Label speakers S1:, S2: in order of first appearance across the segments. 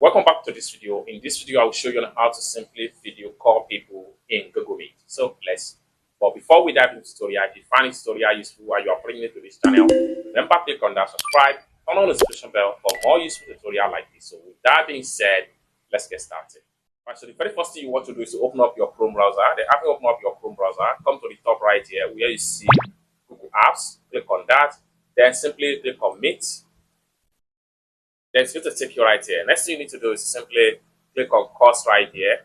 S1: Welcome back to this video. In this video, I will show you on how to simply video call people in Google Meet. But before we dive into the tutorial, if you find this tutorial useful and you are bringing it to this channel, remember click on that subscribe, turn on the notification bell for more useful tutorial like this. So with that being said, let's get started. All right, so the very first thing you want to do is to open up your Chrome browser. Then after you open up your Chrome browser, come to the top right here where you see Google Apps, click on that, then simply click on Meet. Then it's going to take you right here. Next thing you need to do is simply click on course right here.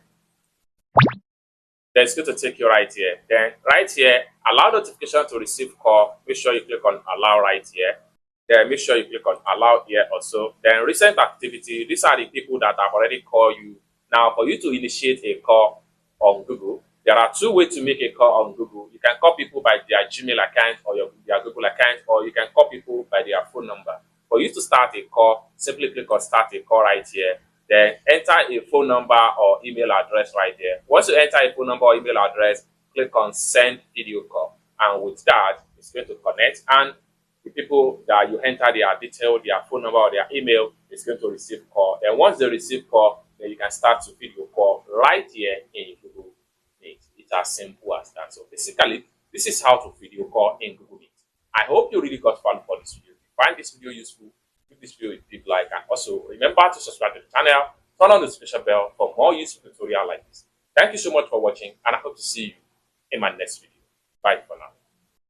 S1: Then it's going to take you right here. Then right here, allow notification to receive call. Make sure you click on allow right here. Then make sure you click on allow here also. Then recent activity. These are the people that have already called you. Now, for you to initiate a call on Google, there are two ways to make a call on Google. You can call people by their Gmail account or their Google account, or you can call people by their phone number. For you to start a call, simply click on start a call right here. Then enter a phone number or email address right there. Once you enter a phone number or email address, click on send video call. And with that, it's going to connect. And the people that you enter their detail, their phone number or their email, is going to receive call. And once they receive call, then you can start to video call right here in Google Meet. It's as simple as that. So basically, this is how to video call in Google Meet. I hope you really got fun for this video. Find this video useful, give this video a big like, and also remember to subscribe to the channel, turn on the notification bell for more useful tutorial like this. Thank you so much for watching, and I hope to see you in my next video. Bye for now.